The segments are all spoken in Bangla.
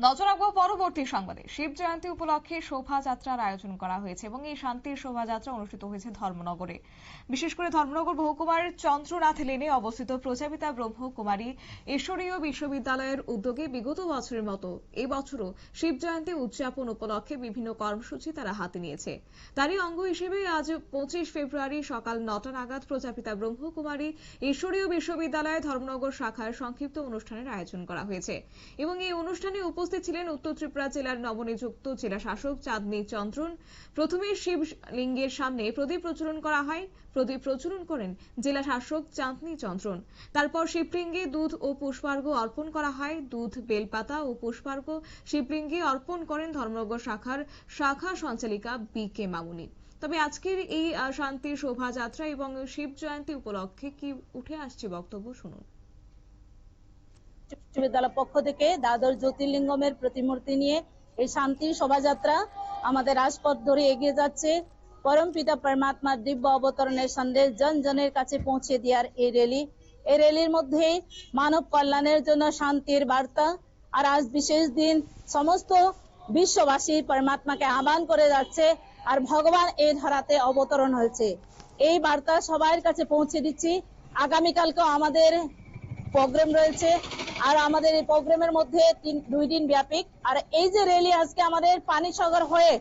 নজর রাখবো পরবর্তী সংবাদে। শিব জয়ন্তী উপলক্ষে শোভাযাত্রার আয়োজন করা হয়েছে এবং এই শান্তির শোভাযাত্রা অনুষ্ঠিত হয়েছে ধর্মনগরে। বিশেষ করে ধর্মনগর মহকুমার চন্দ্রনাথ লেনে অবস্থিত প্রজাপিতা ব্রহ্মকুমারী ঈশ্বরীয় বিশ্ববিদ্যালয়ের উদ্যোগে বিগত বছরের মতো এবছরও শিব জয়ন্তী উদযাপন উপলক্ষে বিভিন্ন কর্মসূচি তারা হাতে নিয়েছে। তারই অঙ্গ হিসেবে আজ 25 ফেব্রুয়ারি সকাল 9টা নাগাদ প্রজাপিতা ব্রহ্মকুমারী ঈশ্বরীয় বিশ্ববিদ্যালয় ধর্মনগর শাখার সংক্ষিপ্ত অনুষ্ঠানের আয়োজন করা হয়েছে এবং এই অনুষ্ঠানে উপস্থিত ছিলেন উত্তর ত্রিপুরা জেলার নবনিযুক্ত জেলা শাসক চাঁদনী চন্দ্রন। প্রথমে শিবলিঙ্গের সামনে প্রদীপ প্রজ্বলন করা হয়। প্রদীপ প্রজ্বলন করেন জেলা শাসক চাঁদনী চন্দ্রন। তারপর শিবলিঙ্গে দুধ ও পুষ্পার্ঘ্য অর্পণ করা হয়। দুধ, বেলপাতা ও পুষ্পার্ঘ্য শিবলিঙ্গে অর্পণ করেন ধর্মনগর শাখার শাখা সঞ্চালিকা বি.কে. মামুনি। তবে আজকের এই শান্তির শোভাযাত্রা এবং শিব জয়ন্তী উপলক্ষে কি উঠে আসছে বক্তব্য শুনুন। বিশ্ববিদ্যালয় পক্ষ থেকে দ্বাদশ জ্যোতির্লিঙ্গমের প্রতিমূর্তি নিয়ে এই শান্তি শোভাযাত্রা আমাদের রাজপথ ধরে এগিয়ে যাচ্ছে। পরমপিতা পরমাত্মার দিব্য অবতরণের সন্দেশ জন জনের কাছে পৌঁছে দেওয়ার এই র্যালির মধ্যে মানব কল্যাণের জন্য শান্তির বার্তা। আর আজ বিশেষ দিন, সমস্ত বিশ্ববাসী পরমাত্মাকে আহ্বান করে যাচ্ছে আর ভগবান এই ধরাতে অবতরণ হয়েছে, এই বার্তা সবার কাছে পৌঁছে দিচ্ছি। আগামীকালকেও আমাদের প্রোগ্রাম রয়েছে আর আমাদের এই প্রোগ্রামের মধ্যে 2 দিন ব্যাপী। আর এই যে র্যালি আজকে আমাদের পানিসাগর হয়ে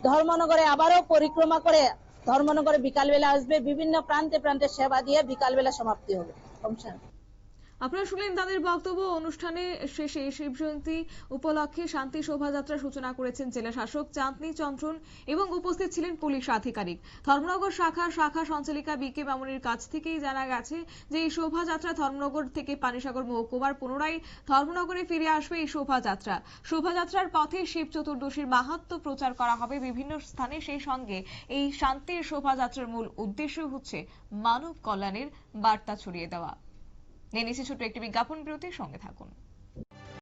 ধর্মনগরে আবারও পরিক্রমা করে ধর্মনগরে বিকালবেলা আসবে, বিভিন্ন প্রান্তে প্রান্তে সেবা দিয়ে বিকালবেলা সমাপ্তি হবে। আপনারা শুনলেন তাদের বক্তব্য। অনুষ্ঠানে শেষে শিব জয়ন্তী উপলক্ষে শান্তি শোভাযাত্রা সূচনা করেছেন জেলা শাসক চাঁদনী চন্দ্রন এবং উপস্থিত ছিলেন পুলিশ আধিকারিক। ধর্মনগর শাখা সঞ্চালিকা বি.কে. মামুনির কাছ থেকেই জানা গেছে যে এই শোভাযাত্রা ধর্মনগর থেকে পানিসাগর মহকুমার পুনরায় ধর্মনগরে ফিরে আসবে। এই শোভাযাত্রার পথে শিব চতুর্দশীর মাহাত্ম্য প্রচার করা হবে বিভিন্ন স্থানে। সেই সঙ্গে এই শান্তির শোভাযাত্রার মূল উদ্দেশ্য হচ্ছে মানব কল্যাণের বার্তা ছড়িয়ে দেওয়া। নিয়ে নিচ্ছি ছোট্ট একটি বিজ্ঞাপন বিরতির সঙ্গে থাকুন।